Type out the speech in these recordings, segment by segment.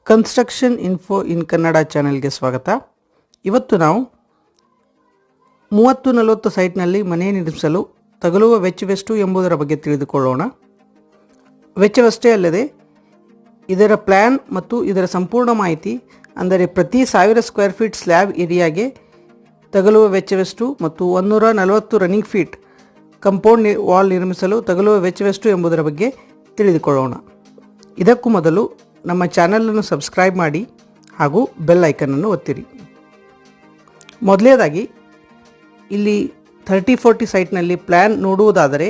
Construction info ಇನ್ ಕನ್ನಡ ಚಾನೆಲ್ಗೆ ಸ್ವಾಗತ. ಇವತ್ತು ನಾವು 30-40 ಸೈಟ್ನಲ್ಲಿ ಮನೆ ನಿರ್ಮಿಸಲು ತಗಲುವ ವೆಚ್ಚವೆಷ್ಟು ಎಂಬುದರ ಬಗ್ಗೆ ತಿಳಿದುಕೊಳ್ಳೋಣ. ವೆಚ್ಚವಷ್ಟೇ ಅಲ್ಲದೆ ಇದರ ಪ್ಲ್ಯಾನ್ ಮತ್ತು ಇದರ ಸಂಪೂರ್ಣ ಮಾಹಿತಿ, ಅಂದರೆ ಪ್ರತಿ 1000 ಸ್ಕ್ವೇರ್ ಫೀಟ್ ಸ್ಲ್ಯಾಬ್ ಏರಿಯಾಗೆ ತಗಲುವ ವೆಚ್ಚವೆಷ್ಟು ಮತ್ತು 140 ರನ್ನಿಂಗ್ ಫೀಟ್ ಕಂಪೌಂಡ್ ವಾಲ್ ನಿರ್ಮಿಸಲು ತಗಲುವ ವೆಚ್ಚವೆಷ್ಟು ಎಂಬುದರ ಬಗ್ಗೆ ತಿಳಿದುಕೊಳ್ಳೋಣ. ಇದಕ್ಕೂ ಮೊದಲು ನಮ್ಮ ಚಾನಲನ್ನು ಸಬ್ಸ್ಕ್ರೈಬ್ ಮಾಡಿ ಹಾಗೂ ಬೆಲ್ ಐಕನನ್ನು ಒತ್ತಿರಿ. ಮೊದಲನೇದಾಗಿ ಇಲ್ಲಿ 30-40 ಸೈಟ್ನಲ್ಲಿ ಪ್ಲ್ಯಾನ್ ನೋಡುವುದಾದರೆ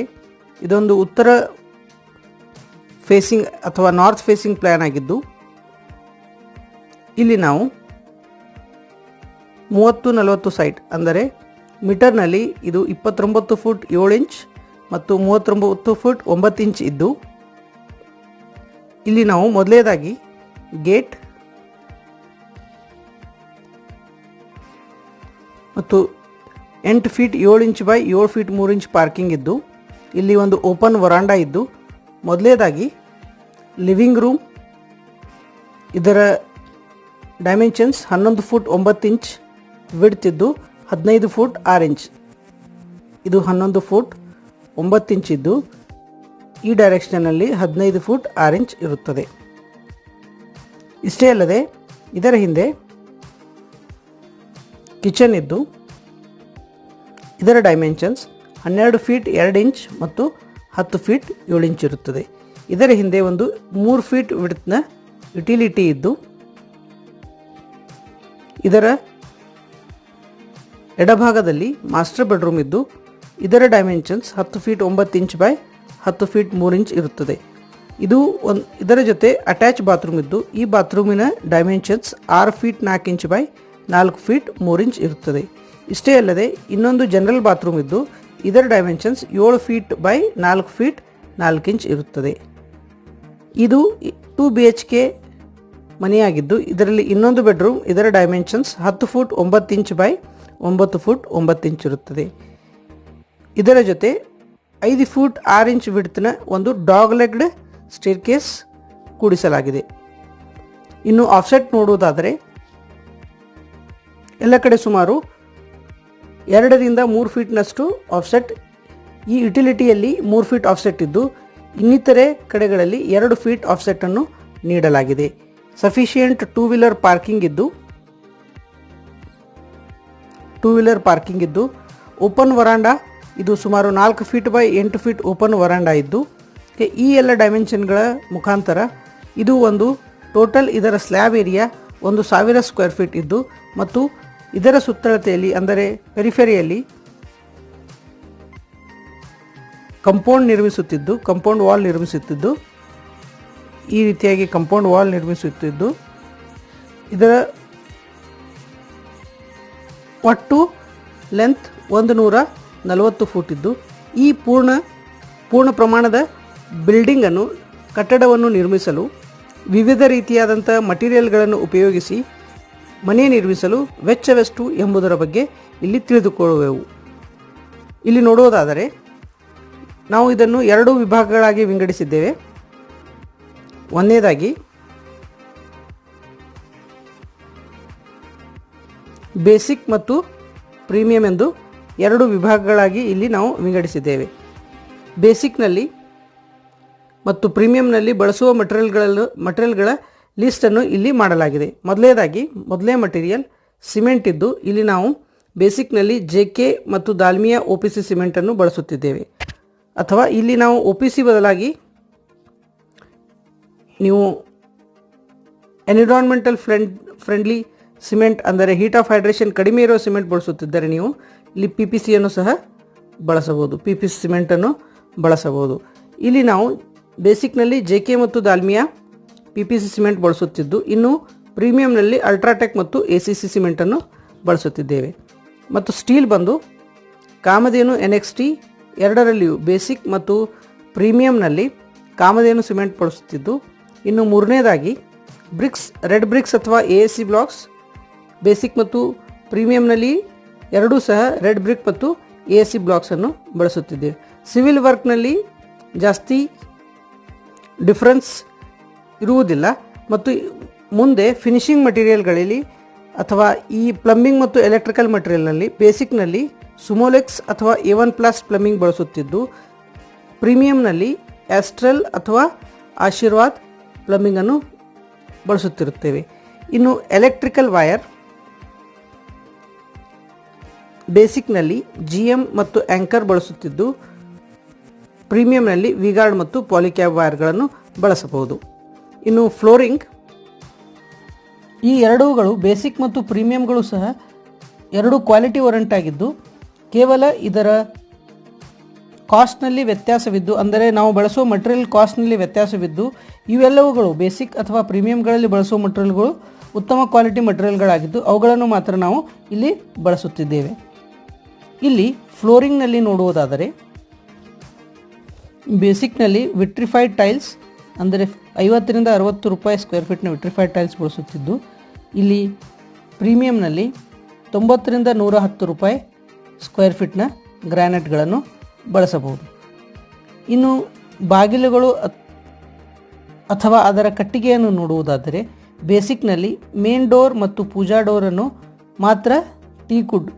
ಇದೊಂದು ಉತ್ತರ ಫೇಸಿಂಗ್ ಅಥವಾ ನಾರ್ತ್ ಫೇಸಿಂಗ್ ಪ್ಲ್ಯಾನ್ ಆಗಿದ್ದು, ಇಲ್ಲಿ ನಾವು 30-40 ಸೈಟ್ ಅಂದರೆ ಮೀಟರ್ನಲ್ಲಿ ಇದು 29 ಫುಟ್ 7 ಇಂಚ್ ಮತ್ತು 39 ಫುಟ್ 9 ಇಂಚ್ ಇದ್ದು, ಇಲ್ಲಿ ನಾವು ಮೊದಲನೇದಾಗಿ ಗೇಟ್ ಮತ್ತು 8 feet 7 inch by 7 feet 3 inch parking ಇದ್ದು, ಇಲ್ಲಿ ಒಂದು ಓಪನ್ ವರಾಂಡಾ ಇದ್ದು, ಮೊದಲನೇದಾಗಿ ಲಿವಿಂಗ್ ರೂಮ್, ಇದರ ಡೈಮೆನ್ಷನ್ಸ್ 11 ಫುಟ್ 9 ಇಂಚ್, ವಿಡ್ತ್ ಇದ್ದು 15 ಫುಟ್ 6 ಇಂಚ್. ಇದು 11 ಫುಟ್ 9 ಇಂಚ್ ಇದ್ದು ಈ ಡೈರೆಕ್ಷನ್ನಲ್ಲಿ 15 ಫುಟ್ 6 ಇಂಚ್ ಇರುತ್ತದೆ. ಇಷ್ಟೇ ಅಲ್ಲದೆ ಇದರ ಹಿಂದೆ ಕಿಚನ್ ಇದ್ದು ಇದರ ಡೈಮೆನ್ಷನ್ಸ್ 12 ಫೀಟ್ 2 ಇಂಚ್ ಮತ್ತು 10 ಫೀಟ್ 7 ಇಂಚ್ ಇರುತ್ತದೆ. ಇದರ ಹಿಂದೆ ಒಂದು 3 ಫೀಟ್ ವಿಡ್ತ್ನ ಯುಟಿಲಿಟಿ ಇದ್ದು, ಇದರ ಎಡಭಾಗದಲ್ಲಿ ಮಾಸ್ಟರ್ ಬೆಡ್ರೂಮ್ ಇದ್ದು, ಇದರ dimensions 10 feet 9 inch by 10 feet 3 inch ಇರುತ್ತದೆ. ಇದರ ಜೊತೆ ಅಟ್ಯಾಚ್ ಬಾತ್ರೂಮ್ ಇದ್ದು, ಈ ಬಾತ್ರೂಮಿನ dimensions 6 feet 4 inch by 4 feet 3 inch ಇರುತ್ತದೆ. ಇಷ್ಟೇ ಅಲ್ಲದೆ ಇನ್ನೊಂದು ಜನರಲ್ ಬಾತ್ರೂಮ್ ಇದ್ದು, ಇದರ dimensions 7 feet by 4 feet 4 inch ಇರುತ್ತದೆ. ಇದು 2 BHK ಮನೆಯಾಗಿದ್ದು, ಇದರಲ್ಲಿ ಇನ್ನೊಂದು ಬೆಡ್ರೂಮ್, ಇದರ dimensions 10 foot 9 inch by 9 foot 9 inch ಇರುತ್ತದೆ. ಇದರ ಜೊತೆ 5 ಫುಟ್ 6 ಇಂಚ್ ವಿಡ್ತ್ನ ಒಂದು ಡಾಗ್ ಲೆಗ್ಡ್ ಸ್ಟೇರ್ಕೇಸ್ ಕೂಡಿಸಲಾಗಿದೆ. ಇನ್ನು ಆಫ್ಸೆಟ್ ನೋಡುವುದಾದರೆ ಎಲ್ಲ ಕಡೆ ಸುಮಾರು 2-3 ಫೀಟ್ನಷ್ಟು ಆಫ್ಸೆಟ್, ಈ ಯುಟಿಲಿಟಿಯಲ್ಲಿ 3 ಫೀಟ್ ಆಫ್ಸೆಟ್ ಇದ್ದು, ಇನ್ನಿತರೆ ಕಡೆಗಳಲ್ಲಿ 2 ಫೀಟ್ ಆಫ್ಸೆಟನ್ನು ನೀಡಲಾಗಿದೆ. ಸಫಿಷಿಯೆಂಟ್ 2 ವೀಲರ್ ಪಾರ್ಕಿಂಗ್ ಇದ್ದು ಓಪನ್ ವರಾಂಡಾ, ಇದು ಸುಮಾರು 4 feet by 8 feet open verandah ಇದ್ದು, ಈ ಎಲ್ಲ ಡೈಮೆನ್ಷನ್ಗಳ ಮುಖಾಂತರ ಇದು ಒಂದು ಟೋಟಲ್ ಇದರ ಸ್ಲ್ಯಾಬ್ ಏರಿಯಾ 1000 ಸ್ಕ್ವೇರ್ ಫೀಟ್ ಇದ್ದು, ಮತ್ತು ಇದರ ಸುತ್ತಳತೆಯಲ್ಲಿ ಅಂದರೆ ಪೆರಿಫೆರಿಯಲ್ಲಿ ಕಂಪೌಂಡ್ ವಾಲ್ ನಿರ್ಮಿಸುತ್ತಿದ್ದು ಈ ರೀತಿಯಾಗಿ ಕಂಪೌಂಡ್ ವಾಲ್ ನಿರ್ಮಿಸುತ್ತಿದ್ದು, ಇದರ ಒಟ್ಟು ಲೆಂತ್ 140 ಫುಟ್ ಇದ್ದು, ಈ ಪೂರ್ಣ ಪ್ರಮಾಣದ ಕಟ್ಟಡವನ್ನು ನಿರ್ಮಿಸಲು ವಿವಿಧ ರೀತಿಯಾದಂಥ ಮಟೀರಿಯಲ್ಗಳನ್ನು ಉಪಯೋಗಿಸಿ ಮನೆ ನಿರ್ಮಿಸಲು ವೆಚ್ಚವೆಷ್ಟು ಎಂಬುದರ ಬಗ್ಗೆ ಇಲ್ಲಿ ತಿಳಿದುಕೊಳ್ಳುವೆವು. ಇಲ್ಲಿ ನೋಡುವುದಾದರೆ ನಾವು ಇದನ್ನು 2 ವಿಭಾಗಗಳಾಗಿ ವಿಂಗಡಿಸಿದ್ದೇವೆ. ಒಂದನೇದಾಗಿ ಬೇಸಿಕ್ ಮತ್ತು ಪ್ರೀಮಿಯಂ ಎಂದು 2 ವಿಭಾಗಗಳಾಗಿ ಇಲ್ಲಿ ನಾವು ವಿಂಗಡಿಸಿದ್ದೇವೆ. ಬೇಸಿಕ್ನಲ್ಲಿ ಮತ್ತು ಪ್ರೀಮಿಯಂನಲ್ಲಿ ಬಳಸುವ ಮಟೀರಿಯಲ್ಗಳ ಲಿಸ್ಟನ್ನು ಇಲ್ಲಿ ಮಾಡಲಾಗಿದೆ. ಮೊದಲನೇ ಮಟೀರಿಯಲ್ ಸಿಮೆಂಟ್ ಇದ್ದು, ಇಲ್ಲಿ ನಾವು ಬೇಸಿಕ್ನಲ್ಲಿ JK ಮತ್ತು ದಾಲ್ಮಿಯಾ OPC ಸಿಮೆಂಟನ್ನು ಬಳಸುತ್ತಿದ್ದೇವೆ. ಅಥವಾ ಇಲ್ಲಿ ನಾವು OPC ಬದಲಾಗಿ ನೀವು ಎನ್ವಿರಾನ್ಮೆಂಟಲ್ ಫ್ರೆಂಡ್ಲಿ ಸಿಮೆಂಟ್, ಅಂದರೆ ಹೀಟ್ ಆಫ್ ಹೈಡ್ರೇಷನ್ ಕಡಿಮೆ ಇರೋ ಸಿಮೆಂಟ್ ಬಳಸುತ್ತಿದ್ದರೆ ನೀವು ಇಲ್ಲಿ PPCಯನ್ನು ಸಹ ಬಳಸಬಹುದು, PPC ಸಿಮೆಂಟನ್ನು ಬಳಸಬಹುದು. ಇಲ್ಲಿ ನಾವು ಬೇಸಿಕ್ನಲ್ಲಿ JK ಮತ್ತು ದಾಲ್ಮಿಯಾ PPC ಸಿಮೆಂಟ್ ಬಳಸುತ್ತಿದ್ದು, ಇನ್ನು ಪ್ರೀಮಿಯಂನಲ್ಲಿ ಅಲ್ಟ್ರಾಟೆಕ್ ಮತ್ತು ACC ಸಿಮೆಂಟನ್ನು ಬಳಸುತ್ತಿದ್ದೇವೆ. ಮತ್ತು ಸ್ಟೀಲ್ ಬಂದು ಕಾಮಧೇನು NXT ಎರಡರಲ್ಲಿಯೂ ಬೇಸಿಕ್ ಮತ್ತು ಪ್ರೀಮಿಯಂನಲ್ಲಿ ಕಾಮಧೇನು ಸಿಮೆಂಟ್ ಬಳಸುತ್ತಿದ್ದು, ಇನ್ನು ಮೂರನೇದಾಗಿ ರೆಡ್ ಬ್ರಿಕ್ಸ್ ಅಥವಾ AAC ಬ್ಲಾಕ್ಸ್ ಬೇಸಿಕ್ ಮತ್ತು ಪ್ರೀಮಿಯಂನಲ್ಲಿ ಎರಡೂ ಸಹ ರೆಡ್ ಬ್ರಿಕ್ ಮತ್ತು AAC ಬ್ಲಾಕ್ಸನ್ನು ಬಳಸುತ್ತಿದ್ದೇವೆ. ಸಿವಿಲ್ ವರ್ಕ್ನಲ್ಲಿ ಜಾಸ್ತಿ ಡಿಫ್ರೆನ್ಸ್ ಇರುವುದಿಲ್ಲ ಮತ್ತು ಮುಂದೆ ಫಿನಿಶಿಂಗ್ ಮಟೀರಿಯಲ್ಗಳಲ್ಲಿ ಅಥವಾ ಈ ಪ್ಲಂಬಿಂಗ್ ಮತ್ತು ಎಲೆಕ್ಟ್ರಿಕಲ್ ಮಟೀರಿಯಲ್ನಲ್ಲಿ ಬೇಸಿಕ್ನಲ್ಲಿ ಸುಮೋಲೆಕ್ಸ್ ಅಥವಾ A1+ ಪ್ಲಂಬಿಂಗ್ ಬಳಸುತ್ತಿದ್ದು, ಪ್ರೀಮಿಯಂನಲ್ಲಿ ಆಸ್ಟ್ರಲ್ ಅಥವಾ ಆಶೀರ್ವಾದ್ ಪ್ಲಂಬಿಂಗನ್ನು ಬಳಸುತ್ತಿರುತ್ತೇವೆ. ಇನ್ನು ಎಲೆಕ್ಟ್ರಿಕಲ್ ವೈರ್ ಬೇಸಿಕ್ನಲ್ಲಿ GM ಮತ್ತು ಆ್ಯಂಕರ್ ಬಳಸುತ್ತಿದ್ದು, ಪ್ರೀಮಿಯಂನಲ್ಲಿ ವಿಗಾರ್ಡ್ ಮತ್ತು ಪಾಲಿಕ್ಯಾಬ್ ವೈರ್ಗಳನ್ನು ಬಳಸಬಹುದು. ಇನ್ನು ಫ್ಲೋರಿಂಗ್, ಈ ಎರಡೂಗಳು ಬೇಸಿಕ್ ಮತ್ತು ಪ್ರೀಮಿಯಂಗಳು ಸಹ ಎರಡು ಕ್ವಾಲಿಟಿ ವಾರಂಟ್ ಆಗಿದ್ದು, ಕೇವಲ ಇದರ ಕಾಸ್ಟ್ನಲ್ಲಿ ವ್ಯತ್ಯಾಸವಿದ್ದು, ಅಂದರೆ ನಾವು ಬಳಸುವ ಮಟೀರಿಯಲ್ ಕಾಸ್ಟ್ನಲ್ಲಿ ವ್ಯತ್ಯಾಸವಿದ್ದು, ಇವೆಲ್ಲವುಗಳು ಬೇಸಿಕ್ ಅಥವಾ ಪ್ರೀಮಿಯಂಗಳಲ್ಲಿ ಬಳಸುವ ಮಟೀರಿಯಲ್ಗಳು ಉತ್ತಮ ಕ್ವಾಲಿಟಿ ಮಟೀರಿಯಲ್ಗಳಾಗಿದ್ದು ಅವುಗಳನ್ನು ಮಾತ್ರ ನಾವು ಇಲ್ಲಿ ಬಳಸುತ್ತಿದ್ದೇವೆ. ಇಲ್ಲಿ ಫ್ಲೋರಿಂಗ್ನಲ್ಲಿ ನೋಡುವುದಾದರೆ ಬೇಸಿಕ್ನಲ್ಲಿ ವಿಟ್ರಿಫೈಡ್ ಟೈಲ್ಸ್ ಅಂದರೆ 50 ರಿಂದ 60 ರೂಪಾಯಿ ಸ್ಕ್ವೇರ್ ಫೀಟ್ನ ವಿಟ್ರಿಫೈಡ್ ಟೈಲ್ಸ್ ಬಳಸುತ್ತಿದ್ದು, ಇಲ್ಲಿ ಪ್ರೀಮಿಯಂನಲ್ಲಿ 90 ರಿಂದ 110 ರೂಪಾಯಿ ಸ್ಕ್ವೇರ್ ಫೀಟ್ನ ಗ್ರಾನೈಟ್ಗಳನ್ನು ಬಳಸಬಹುದು. ಇನ್ನು ಬಾಗಿಲುಗಳು ಅಥವಾ ಅದರ ಕಟ್ಟಿಗೆಯನ್ನು ನೋಡುವುದಾದರೆ ಬೇಸಿಕ್ನಲ್ಲಿ ಮೇನ್ ಡೋರ್ ಮತ್ತು ಪೂಜಾ ಡೋರನ್ನು ಮಾತ್ರ ಟೀಕುಡ್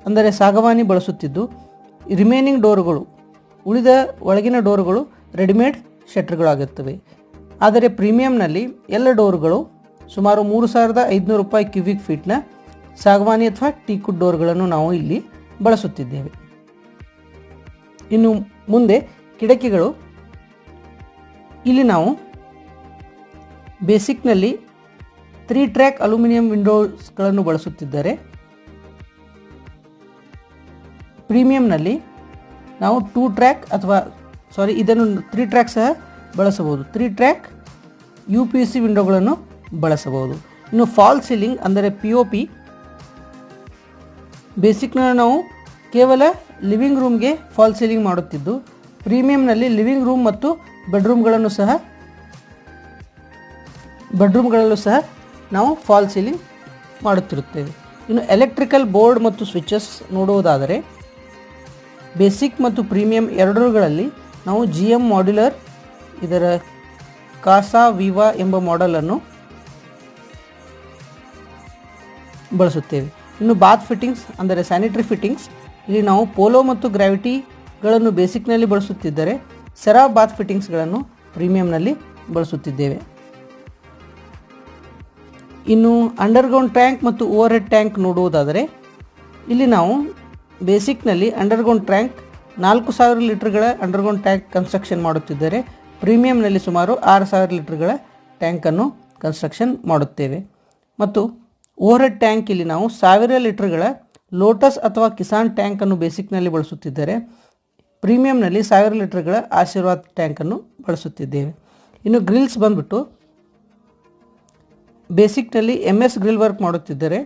ಅಂದರೆ ಸಾಗವಾನಿ ಬಳಸುತ್ತಿದ್ದು, ರಿಮೈನಿಂಗ್ ಡೋರ್ಗಳು ಉಳಿದ ಒಳಗಿನ ಡೋರ್ಗಳು ರೆಡಿಮೇಡ್ ಶಟರ್ಗಳಾಗುತ್ತವೆ. ಆದರೆ ಪ್ರೀಮಿಯಂನಲ್ಲಿ ಎಲ್ಲ ಡೋರ್ಗಳು ಸುಮಾರು 3500 ರೂಪಾಯಿ ಕ್ಯೂಬಿಕ್ ಫೀಟ್ನ ಸಾಗವಾನಿ ಅಥವಾ ಟೀಕುಡ್ ಡೋರ್ಗಳನ್ನು ನಾವು ಇಲ್ಲಿ ಬಳಸುತ್ತಿದ್ದೇವೆ. ಇನ್ನು ಮುಂದೆ ಕಿಟಕಿಗಳು, ಇಲ್ಲಿ ನಾವು ಬೇಸಿಕ್ನಲ್ಲಿ 3 ಟ್ರ್ಯಾಕ್ ಅಲ್ಯೂಮಿನಿಯಂ ವಿಂಡೋಸ್ಗಳನ್ನು ಬಳಸುತ್ತಿದ್ದರೆ, ಪ್ರೀಮಿಯಂನಲ್ಲಿ ನಾವು 2 ಟ್ರ್ಯಾಕ್ ಅಥವಾ ಇದನ್ನು 3 ಟ್ರ್ಯಾಕ್ ಸಹ ಬಳಸಬಹುದು. 3 ಟ್ರ್ಯಾಕ್ UPVC ವಿಂಡೋಗಳನ್ನು ಬಳಸಬಹುದು. ಇನ್ನು ಫಾಲ್ ಸೀಲಿಂಗ್ ಅಂದರೆ POP, ಬೇಸಿಕ್ನಲ್ಲಿ ನಾವು ಕೇವಲ ಲಿವಿಂಗ್ ರೂಮ್ಗೆ ಫಾಲ್ ಸೀಲಿಂಗ್ ಮಾಡುತ್ತಿದ್ದು, ಪ್ರೀಮಿಯಂನಲ್ಲಿ ಲಿವಿಂಗ್ ರೂಮ್ ಮತ್ತು ಬೆಡ್ರೂಮ್ಗಳಲ್ಲೂ ಸಹ ನಾವು ಫಾಲ್ ಸೀಲಿಂಗ್ ಮಾಡುತ್ತಿರುತ್ತೇವೆ. ಇನ್ನು ಎಲೆಕ್ಟ್ರಿಕಲ್ ಬೋರ್ಡ್ ಮತ್ತು ಸ್ವಿಚಸ್ ನೋಡುವುದಾದರೆ ಬೇಸಿಕ್ ಮತ್ತು ಪ್ರೀಮಿಯಂ ಎರಡರಲ್ಲಿ ನಾವು GM ಮಾಡ್ಯುಲರ್ ಇದರ ಕಾಸಾ ವಿವಾ ಎಂಬ ಮಾಡೆಲನ್ನು ಬಳಸುತ್ತೇವೆ. ಇನ್ನು ಬಾತ್ ಫಿಟ್ಟಿಂಗ್ಸ್ ಅಂದರೆ ಸ್ಯಾನಿಟರಿ ಫಿಟ್ಟಿಂಗ್ಸ್, ಇಲ್ಲಿ ನಾವು ಪೋಲೋ ಮತ್ತು ಗ್ರಾವಿಟಿಗಳನ್ನು ಬೇಸಿಕ್ನಲ್ಲಿ ಬಳಸುತ್ತಿದ್ದರೆ ಸೆರಾ ಬಾತ್ ಫಿಟ್ಟಿಂಗ್ಸ್ಗಳನ್ನು ಪ್ರೀಮಿಯಂನಲ್ಲಿ ಬಳಸುತ್ತಿದ್ದೇವೆ. ಇನ್ನು ಅಂಡರ್ಗ್ರೌಂಡ್ ಟ್ಯಾಂಕ್ ಮತ್ತು ಓವರ್ ಹೆಡ್ ಟ್ಯಾಂಕ್ ನೋಡುವುದಾದರೆ ಇಲ್ಲಿ ನಾವು ಬೇಸಿಕ್ನಲ್ಲಿ ಅಂಡರ್ಗ್ರೌಂಡ್ ಟ್ಯಾಂಕ್ 4000 ಲೀಟರ್ಗಳ ಅಂಡರ್ಗ್ರೌಂಡ್ ಟ್ಯಾಂಕ್ ಕನ್ಸ್ಟ್ರಕ್ಷನ್ ಮಾಡುತ್ತಿದ್ದರೆ, ಪ್ರೀಮಿಯಂನಲ್ಲಿ ಸುಮಾರು 6000 ಲೀಟರ್ಗಳ ಟ್ಯಾಂಕನ್ನು ಕನ್ಸ್ಟ್ರಕ್ಷನ್ ಮಾಡುತ್ತೇವೆ. ಮತ್ತು ಓವರ್ ಹೆಡ್ ಟ್ಯಾಂಕ್ ಇಲ್ಲಿ ನಾವು 1000 ಲೀಟರ್ಗಳ ಲೋಟಸ್ ಅಥವಾ ಕಿಸಾನ್ ಟ್ಯಾಂಕನ್ನು ಬೇಸಿಕ್ನಲ್ಲಿ ಬಳಸುತ್ತಿದ್ದರೆ, ಪ್ರೀಮಿಯಂನಲ್ಲಿ 1000 ಲೀಟರ್ಗಳ ಆಶೀರ್ವಾದ್ ಟ್ಯಾಂಕನ್ನು ಬಳಸುತ್ತಿದ್ದೇವೆ. ಇನ್ನು ಗ್ರಿಲ್ಸ್ ಬಂದ್ಬಿಟ್ಟು ಬೇಸಿಕ್ನಲ್ಲಿ MS ಗ್ರಿಲ್ ವರ್ಕ್ ಮಾಡುತ್ತಿದ್ದರೆ,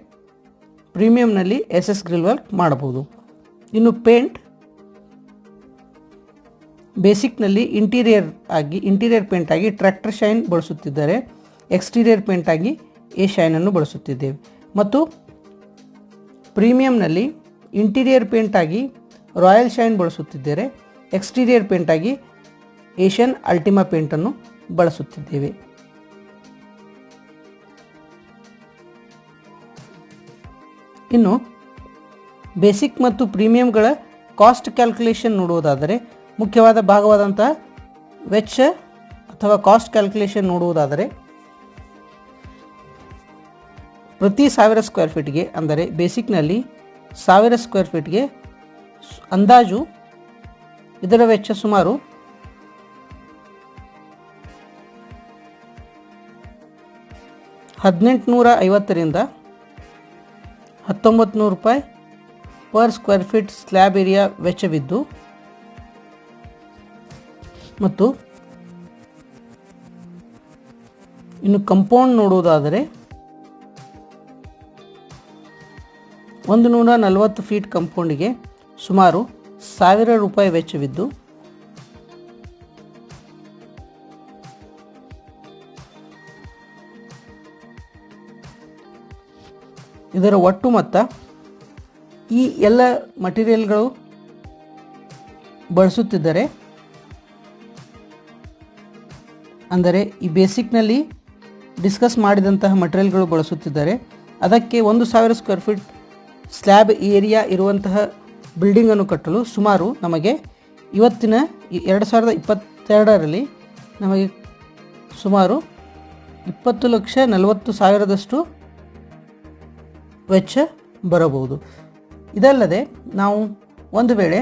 ಪ್ರೀಮಿಯಂನಲ್ಲಿ SS ಗ್ರಿಲ್ ವರ್ಕ್ ಮಾಡಬಹುದು. ಇನ್ನು ಪೇಂಟ್ ಬೇಸಿಕ್ನಲ್ಲಿ ಇಂಟೀರಿಯರ್ ಪೇಂಟ್ ಆಗಿ ಟ್ರ್ಯಾಕ್ಟರ್ ಶೈನ್ ಬಳಸುತ್ತಿದ್ದರೆ, ಎಕ್ಸ್ಟೀರಿಯರ್ ಪೇಂಟ್ ಆಗಿ A ಶೈನನ್ನು ಬಳಸುತ್ತಿದ್ದೇವೆ. ಮತ್ತು ಪ್ರೀಮಿಯಂನಲ್ಲಿ ಇಂಟೀರಿಯರ್ ಪೇಂಟ್ ಆಗಿ ರಾಯಲ್ ಶೈನ್ ಬಳಸುತ್ತಿದ್ದರೆ, ಎಕ್ಸ್ಟೀರಿಯರ್ ಪೇಂಟ್ ಆಗಿ ಏಷ್ಯನ್ ಅಲ್ಟಿಮಾ ಪೇಂಟನ್ನು ಬಳಸುತ್ತಿದ್ದೇವೆ. ಇನ್ನು ಬೇಸಿಕ್ ಮತ್ತು ಪ್ರೀಮಿಯಂಗಳ ಕಾಸ್ಟ್ ಕ್ಯಾಲ್ಕುಲೇಷನ್ ನೋಡುವುದಾದರೆ, ಮುಖ್ಯವಾದ ಭಾಗವಾದಂತಹ ವೆಚ್ಚ ಅಥವಾ ಕಾಸ್ಟ್ ಕ್ಯಾಲ್ಕುಲೇಷನ್ ನೋಡುವುದಾದರೆ, ಪ್ರತಿ 1000 ಸ್ಕ್ವೇರ್ ಫೀಟ್ಗೆ ಅಂದರೆ ಬೇಸಿಕ್ನಲ್ಲಿ 1000 ಸ್ಕ್ವೇರ್ ಫೀಟ್ಗೆ ಅಂದಾಜು ಇದರ ವೆಚ್ಚ ಸುಮಾರು 1850 ರಿಂದ 1900 ರೂಪಾಯಿ per square feet slab area ವೆಚ್ಚವಿದ್ದು, ಮತ್ತು ಇನ್ನು ಕಂಪೌಂಡ್ ನೋಡುವುದಾದರೆ 140 ಫೀಟ್ ಕಂಪೌಂಡಿಗೆ ಸುಮಾರು 1000 ರೂಪಾಯಿ ವೆಚ್ಚವಿದ್ದು, ಇದರ ಒಟ್ಟು ಮೊತ್ತ ಈ ಎಲ್ಲ ಮಟೀರಿಯಲ್ಗಳು ಬಳಸುತ್ತಿದ್ದರೆ, ಅಂದರೆ ಈ ಬೇಸಿಕ್ನಲ್ಲಿ ಡಿಸ್ಕಸ್ ಮಾಡಿದಂತಹ ಮಟೀರಿಯಲ್ಗಳು ಬಳಸುತ್ತಿದ್ದಾರೆ. ಅದಕ್ಕೆ 1,000 ಸ್ಕ್ವೇರ್ ಫೀಟ್ ಸ್ಲ್ಯಾಬ್ ಏರಿಯಾ ಇರುವಂತಹ ಬಿಲ್ಡಿಂಗನ್ನು ಕಟ್ಟಲು ಸುಮಾರು ನಮಗೆ ಇವತ್ತಿನ 2022ರಲ್ಲಿ ನಮಗೆ ಸುಮಾರು 20,40,000ದಷ್ಟು ವೆಚ್ಚ ಬರಬಹುದು. ಇದಲ್ಲದೆ ನಾವು ಒಂದು ವೇಳೆ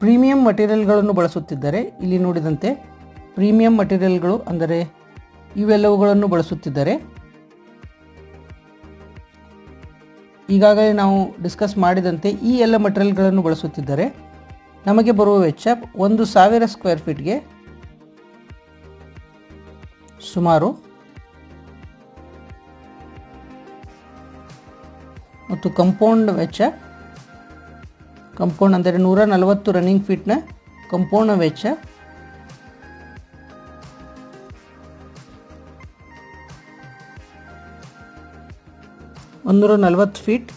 ಪ್ರೀಮಿಯಂ ಮಟೀರಿಯಲ್ಗಳನ್ನು ಬಳಸುತ್ತಿದ್ದರೆ, ಇಲ್ಲಿ ನೋಡಿದಂತೆ ಪ್ರೀಮಿಯಂ ಮಟೀರಿಯಲ್ಗಳು ಅಂದರೆ ಇವೆಲ್ಲವುಗಳನ್ನು ಬಳಸುತ್ತಿದ್ದರೆ, ಈಗಾಗಲೇ ನಾವು ಡಿಸ್ಕಸ್ ಮಾಡಿದಂತೆ ಈ ಎಲ್ಲ ಮಟೀರಿಯಲ್ಗಳನ್ನು ಬಳಸುತ್ತಿದ್ದರೆ ನಮಗೆ ಬರುವ ವೆಚ್ಚ 1,000 ಸ್ಕ್ವೇರ್ ಫೀಟ್ಗೆ ಸುಮಾರು ಮತ್ತು ಕಂಪೌಂಡ್ ವೆಚ್ಚ, ಕಂಪೌಂಡ್ ಅಂದರೆ 140 ರನ್ನಿಂಗ್ ಫೀಟ್ನ ಕಂಪೌಂಡ್ ವೆಚ್ಚ $140 ಫೀಟ್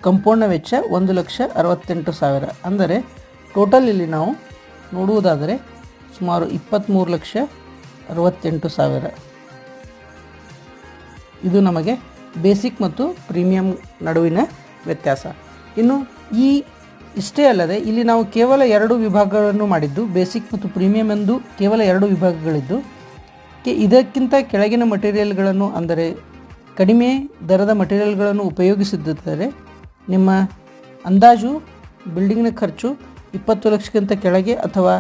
ಕಂಪೌಂಡ್ನ ವೆಚ್ಚ 1,68,000. ಅಂದರೆ ಟೋಟಲ್ ಇಲ್ಲಿ ನಾವು ನೋಡುವುದಾದರೆ ಸುಮಾರು 23,68,000. ಇದು ನಮಗೆ ಬೇಸಿಕ್ ಮತ್ತು ಪ್ರೀಮಿಯಂ ನಡುವಿನ ವ್ಯತ್ಯಾಸ. ಇನ್ನು ಇಷ್ಟೇ ಅಲ್ಲದೆ ಇಲ್ಲಿ ನಾವು ಕೇವಲ 2 ವಿಭಾಗಗಳನ್ನು ಮಾಡಿದ್ದು, ಬೇಸಿಕ್ ಮತ್ತು ಪ್ರೀಮಿಯಂ ಎಂದು ಕೇವಲ 2 ವಿಭಾಗಗಳಿದ್ದು, ಇದಕ್ಕಿಂತ ಕೆಳಗಿನ ಮಟೀರಿಯಲ್ಗಳನ್ನು ಅಂದರೆ ಕಡಿಮೆ ದರದ ಮಟೀರಿಯಲ್ಗಳನ್ನು ಉಪಯೋಗಿಸಿದ್ದರೆ ನಿಮ್ಮ ಅಂದಾಜು ಬಿಲ್ಡಿಂಗ್ನ ಖರ್ಚು 20 ಲಕ್ಷಕ್ಕಿಂತ ಕೆಳಗೆ ಅಥವಾ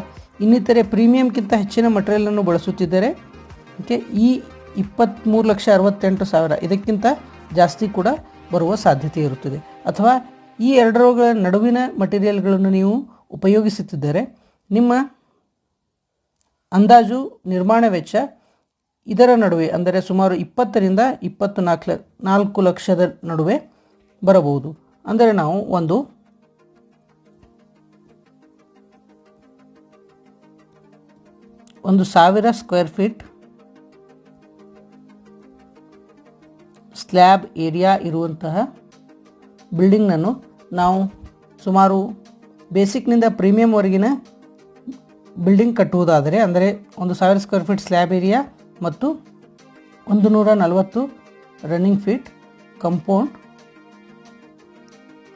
ಇನ್ನಿತರೆ ಪ್ರೀಮಿಯಂಗಿಂತ ಹೆಚ್ಚಿನ ಮಟೀರಿಯಲನ್ನು ಬಳಸುತ್ತಿದ್ದರೆ ಈ 23,68,000 ಇದಕ್ಕಿಂತ ಜಾಸ್ತಿ ಕೂಡ ಬರುವ ಸಾಧ್ಯತೆ ಇರುತ್ತದೆ. ಅಥವಾ ಈ ಎರಡರ ನಡುವಿನ ಮಟೀರಿಯಲ್ಗಳನ್ನು ನೀವು ಉಪಯೋಗಿಸುತ್ತಿದ್ದರೆ ನಿಮ್ಮ ಅಂದಾಜು ನಿರ್ಮಾಣ ವೆಚ್ಚ ಇದರ ನಡುವೆ ಅಂದರೆ ಸುಮಾರು 20ರಿಂದ 24 ಲಕ್ಷದ ನಡುವೆ ಬರಬಹುದು. ಅಂದರೆ ನಾವು 1,000 ಸ್ಕ್ವೇರ್ ಫೀಟ್ ಸ್ಲ್ಯಾಬ್ ಏರಿಯಾ ಇರುವಂತಹ ಬಿಲ್ಡಿಂಗ್ನನ್ನು ನಾವು ಸುಮಾರು ಬೇಸಿಕ್ನಿಂದ ಪ್ರೀಮಿಯಂವರೆಗಿನ ಬಿಲ್ಡಿಂಗ್ ಕಟ್ಟುವುದಾದರೆ, ಅಂದರೆ 1,000 ಸ್ಕ್ವೇರ್ ಫೀಟ್ ಸ್ಲ್ಯಾಬ್ ಏರಿಯಾ ಮತ್ತು 140 ರನ್ನಿಂಗ್ ಫೀಟ್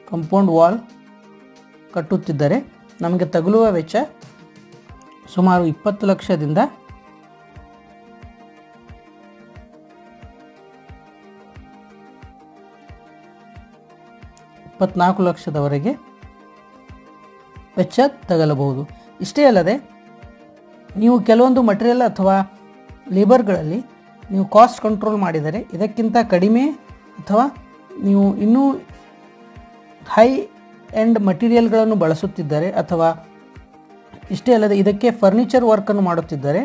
ಕಂಪೌಂಡ್ ವಾಲ್ ಕಟ್ಟುತ್ತಿದ್ದರೆ ನಮಗೆ ತಗುಲುವ ವೆಚ್ಚ ಸುಮಾರು 20 ಲಕ್ಷದಿಂದ 24 ಲಕ್ಷದವರೆಗೆ ವೆಚ್ಚ ತಗಲಬಹುದು. ಇಷ್ಟೇ ಅಲ್ಲದೆ ನೀವು ಕೆಲವೊಂದು ಮಟೀರಿಯಲ್ ಅಥವಾ ಲೇಬರ್ಗಳಲ್ಲಿ ನೀವು ಕಾಸ್ಟ್ ಕಂಟ್ರೋಲ್ ಮಾಡಿದರೆ ಇದಕ್ಕಿಂತ ಕಡಿಮೆ ಅಥವಾ ನೀವು ಇನ್ನೂ ಹೈ ಎಂಡ್ ಮಟೀರಿಯಲ್ಗಳನ್ನು ಬಳಸುತ್ತಿದ್ದರೆ ಅಥವಾ ಇಷ್ಟೇ ಅಲ್ಲದೆ ಇದಕ್ಕೆ ಫರ್ನಿಚರ್ ವರ್ಕನ್ನು ಮಾಡುತ್ತಿದ್ದರೆ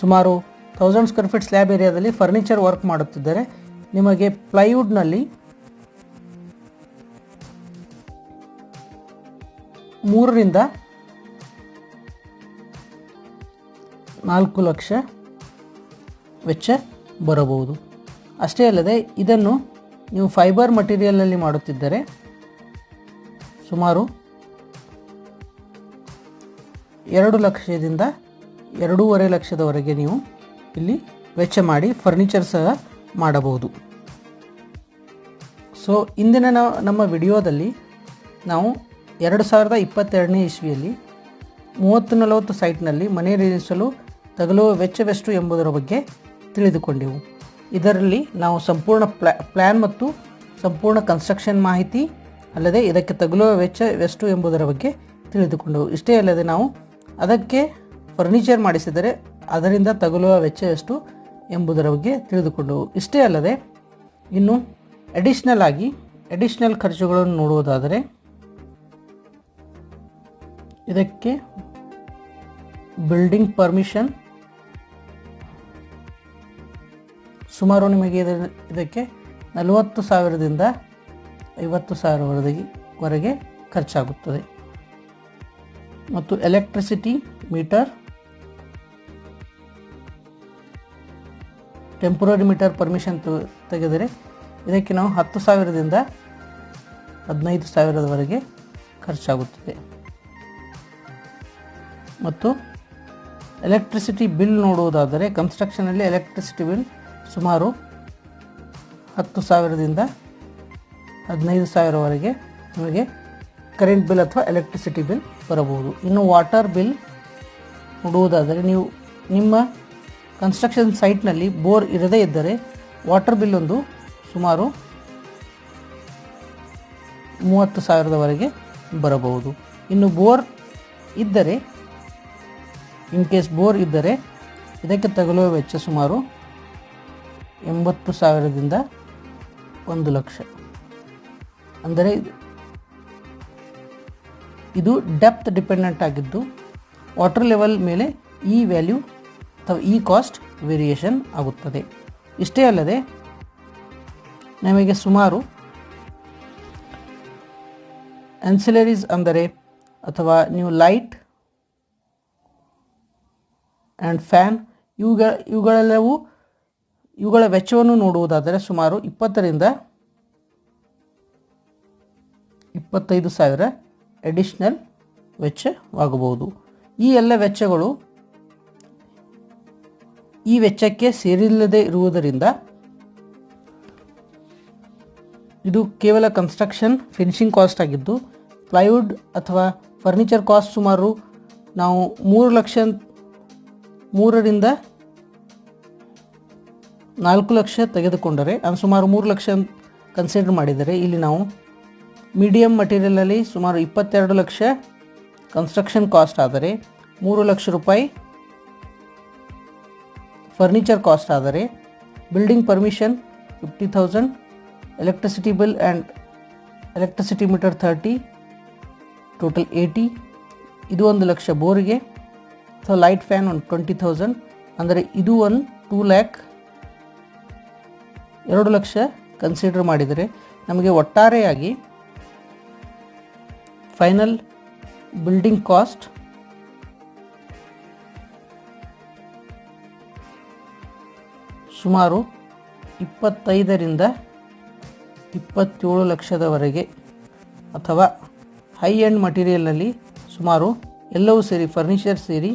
ಸುಮಾರು 1000 ಸ್ಕ್ವೇರ್ ಫೀಟ್ ಸ್ಲ್ಯಾಬ್ ಏರಿಯಾದಲ್ಲಿ ಫರ್ನಿಚರ್ ವರ್ಕ್ ಮಾಡುತ್ತಿದ್ದರೆ ನಿಮಗೆ ಪ್ಲೈವುಡ್ನಲ್ಲಿ 3ರಿಂದ 4 ಲಕ್ಷ ವೆಚ್ಚ ಬರಬಹುದು. ಅಷ್ಟೇ ಅಲ್ಲದೆ ಇದನ್ನು ನೀವು ಫೈಬರ್ ಮಟೀರಿಯಲಲ್ಲಿ ಮಾಡುತ್ತಿದ್ದರೆ ಸುಮಾರು 2 ಲಕ್ಷದಿಂದ 2.5 ಲಕ್ಷದವರೆಗೆ ನೀವು ಇಲ್ಲಿ ವೆಚ್ಚ ಮಾಡಿ ಫರ್ನಿಚರ್ ಸಹ ಮಾಡಬಹುದು. ಸೊ ಇಂದಿನ ನಮ್ಮ ವಿಡಿಯೋದಲ್ಲಿ ನಾವು 2022ನೇ ಇಸ್ವಿಯಲ್ಲಿ 30-40 ಸೈಟ್ನಲ್ಲಿ ಮನೆ ನಿರ್ಮಿಸಲು ತಗಲುವ ವೆಚ್ಚವೆಷ್ಟು ಎಂಬುದರ ಬಗ್ಗೆ ತಿಳಿದುಕೊಂಡೆವು. ಇದರಲ್ಲಿ ನಾವು ಸಂಪೂರ್ಣ ಪ್ಲ್ಯಾನ್ ಮತ್ತು ಸಂಪೂರ್ಣ ಕನ್ಸ್ಟ್ರಕ್ಷನ್ ಮಾಹಿತಿ ಅಲ್ಲದೆ ಇದಕ್ಕೆ ತಗಲುವ ವೆಚ್ಚವೆಷ್ಟು ಎಂಬುದರ ಬಗ್ಗೆ ತಿಳಿದುಕೊಂಡೆವು. ಇಷ್ಟೇ ಅಲ್ಲದೆ ನಾವು ಅದಕ್ಕೆ ಫರ್ನಿಚರ್ ಮಾಡಿಸಿದರೆ ಅದರಿಂದ ತಗಲುವ ವೆಚ್ಚ ಎಷ್ಟು ಎಂಬುದರ ಬಗ್ಗೆ ತಿಳಿದುಕೊಂಡೆವು. ಇಷ್ಟೇ ಅಲ್ಲದೆ ಇನ್ನು ಅಡಿಷ್ನಲ್ ಖರ್ಚುಗಳನ್ನು ನೋಡುವುದಾದರೆ ಇದಕ್ಕೆ ಬಿಲ್ಡಿಂಗ್ ಪರ್ಮಿಷನ್ ಸುಮಾರು ನಿಮಗೆ ಇದಕ್ಕೆ 40,000ದಿಂದ 50,000ವರೆಗೆ ಖರ್ಚಾಗುತ್ತದೆ. ಮತ್ತು electricity meter temporary meter permission ತೆಗೆದರೆ ಇದಕ್ಕೆ ನಾವು 10,000ದಿಂದ 15,000ದವರೆಗೆ ಖರ್ಚಾಗುತ್ತದೆ. ಮತ್ತು ಎಲೆಕ್ಟ್ರಿಸಿಟಿ ಬಿಲ್ ನೋಡುವುದಾದರೆ ಕನ್ಸ್ಟ್ರಕ್ಷನಲ್ಲಿ ಎಲೆಕ್ಟ್ರಿಸಿಟಿ ಬಿಲ್ ಸುಮಾರು 10,000ದಿಂದ 15,000ವರೆಗೆ ನಿಮಗೆ ಕರೆಂಟ್ ಬಿಲ್ ಅಥವಾ ಎಲೆಕ್ಟ್ರಿಸಿಟಿ ಬಿಲ್ ಬರಬಹುದು. ಇನ್ನು ವಾಟರ್ ಬಿಲ್ ನೋಡುವುದಾದರೆ ನೀವು ನಿಮ್ಮ ಕನ್ಸ್ಟ್ರಕ್ಷನ್ ಸೈಟ್ನಲ್ಲಿ ಬೋರ್ ಇರದೇ ಇದ್ದರೆ ವಾಟರ್ ಬಿಲ್ ಒಂದು ಸುಮಾರು 30,000ದವರೆಗೆ ಬರಬಹುದು. ಇನ್ನು ಬೋರ್ ಇದ್ದರೆ ಇನ್ ಕೇಸ್ ಬೋರ್ ಇದ್ದರೆ ಇದಕ್ಕೆ ತಗುಲುವ ವೆಚ್ಚ ಸುಮಾರು 80,000ದಿಂದ 1,00,000. ಅಂದರೆ ಇದು ಡೆಪ್ತ್ ಡಿಪೆಂಡೆಂಟ್ ಆಗಿದ್ದು ವಾಟರ್ ಲೆವೆಲ್ ಮೇಲೆ ಈ ವ್ಯಾಲ್ಯೂ ಅಥವಾ ಈ ಕಾಸ್ಟ್ ವೇರಿಯೇಷನ್ ಆಗುತ್ತದೆ. ಇಷ್ಟೇ ಅಲ್ಲದೆ ನಮಗೆ ಸುಮಾರು ಆನ್ಸಿಲರೀಸ್ ಅಂದರೆ ಅಥವಾ ನೀವು ಲೈಟ್ ಆ್ಯಂಡ್ ಫ್ಯಾನ್ ಇವುಗಳ ವೆಚ್ಚವನ್ನು ನೋಡುವುದಾದರೆ ಸುಮಾರು 20ರಿಂದ 25,000 ಅಡಿಷ್ನಲ್ ವೆಚ್ಚವಾಗಬಹುದು. ಈ ಎಲ್ಲ ವೆಚ್ಚಗಳು ಈ ವೆಚ್ಚಕ್ಕೆ ಸೇರಿಲ್ಲದೆ ಇರುವುದರಿಂದ ಇದು ಕೇವಲ ಕನ್ಸ್ಟ್ರಕ್ಷನ್ ಫಿನಿಷಿಂಗ್ ಕಾಸ್ಟ್ ಆಗಿದ್ದು ಪ್ಲೈವುಡ್ ಅಥವಾ ಫರ್ನಿಚರ್ ಕಾಸ್ಟ್ ಸುಮಾರು ನಾವು 3ರಿಂದ 4,00,000 ತೆಗೆದುಕೊಂಡರೆ ಸುಮಾರು 3,00,000 ಕನ್ಸಿಡರ್ ಮಾಡಿದರೆ ಇಲ್ಲಿ ನಾವು ಮೀಡಿಯಮ್ ಮಟೀರಿಯಲಲ್ಲಿ ಸುಮಾರು 22,00,000 ಕನ್ಸ್ಟ್ರಕ್ಷನ್ ಕಾಸ್ಟ್ ಆದರೆ 3,00,000 ರೂಪಾಯಿ ಫರ್ನಿಚರ್ ಕಾಸ್ಟ್ ಆದರೆ building permission 50,000, electricity bill and electricity meter 30, total 80. ಇದು 1,00,000 ಬೋರಿಗೆ ಅಥವಾ ಲೈಟ್ ಫ್ಯಾನ್ ಒಂದು 20,000 ಅಂದರೆ ಇದು ಒಂದು 2,00,000 ಕನ್ಸಿಡರ್ ಮಾಡಿದರೆ ನಮಗೆ ಒಟ್ಟಾರೆಯಾಗಿ ಫೈನಲ್ ಬಿಲ್ಡಿಂಗ್ ಕಾಸ್ಟ್ ಸುಮಾರು 25ರಿಂದ 27,00,000ದವರೆಗೆ ಅಥವಾ ಹೈ ಎಂಡ್ ಮಟೀರಿಯಲ್ನಲ್ಲಿ ಸುಮಾರು ಎಲ್ಲವೂ ಸೇರಿ ಫರ್ನಿಚರ್ ಸೇರಿ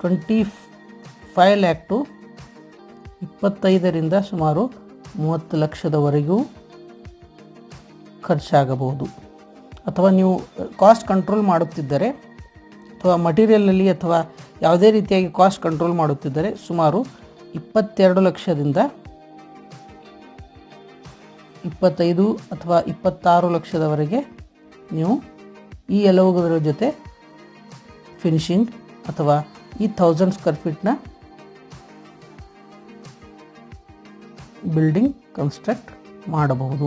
25 lakh ಟು 25ರಿಂದ ಸುಮಾರು 30,00,000ದವರೆಗೂ ಖರ್ಚಾಗಬಹುದು. ಅಥವಾ ನೀವು ಕಾಸ್ಟ್ ಕಂಟ್ರೋಲ್ ಮಾಡುತ್ತಿದ್ದರೆ ಅಥವಾ ಮಟೀರಿಯಲ್ನಲ್ಲಿ ಅಥವಾ ಯಾವುದೇ ರೀತಿಯಾಗಿ ಕಾಸ್ಟ್ ಕಂಟ್ರೋಲ್ ಮಾಡುತ್ತಿದ್ದರೆ ಸುಮಾರು 22,00,000ದಿಂದ 25 ಅಥವಾ 26,00,000ದವರೆಗೆ ನೀವು ಈ ಎಲ್ಲವುಗಳ ಜೊತೆ ಫಿನಿಷಿಂಗ್ ಅಥವಾ ಈ 1000 ಸ್ಕ್ವೇರ್ ಫೀಟ್ನ ಬಿಲ್ಡಿಂಗ್ ಕನ್ಸ್ಟ್ರಕ್ಟ್ ಮಾಡಬಹುದು.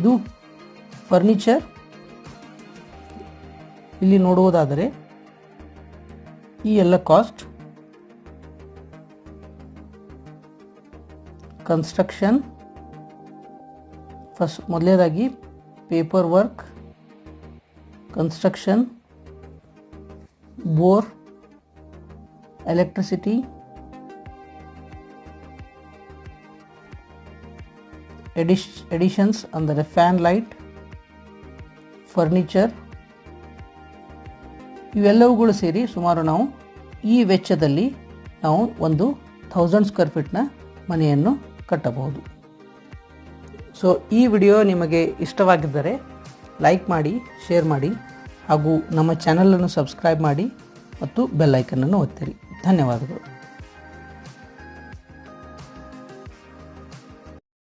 ಇದು ಫರ್ನಿಚರ್. ಇಲ್ಲಿ ನೋಡುವುದಾದರೆ ಈ ಎಲ್ಲ ಕಾಸ್ಟ್ ಕನ್ಸ್ಟ್ರಕ್ಷನ್ ಫಸ್ಟ್ ಮೊದಲನೇದಾಗಿ paper work, construction, bore, electricity, editions ಅಂದರೆ ಫ್ಯಾನ್, ಲೈಟ್, ಫರ್ನಿಚರ್ ಇವೆಲ್ಲವುಗಳು ಸೇರಿ ಸುಮಾರು ನಾವು ಈ ವೆಚ್ಚದಲ್ಲಿ ನಾವು ಒಂದು 1000 ಸ್ಕ್ವೇರ್ ಫೀಟ್ನ ಮನೆಯನ್ನು ಕಟ್ಟಬಹುದು. ಸೊ ಈ ವಿಡಿಯೋ ನಿಮಗೆ ಇಷ್ಟವಾಗಿದ್ದರೆ ಲೈಕ್ ಮಾಡಿ, ಶೇರ್ ಮಾಡಿ ಹಾಗೂ ನಮ್ಮ ಚಾನಲನ್ನು ಸಬ್ಸ್ಕ್ರೈಬ್ ಮಾಡಿ ಮತ್ತು ಬೆಲ್ ಐಕನನ್ನು ಒತ್ತಿರಿ. ಧನ್ಯವಾದಗಳು.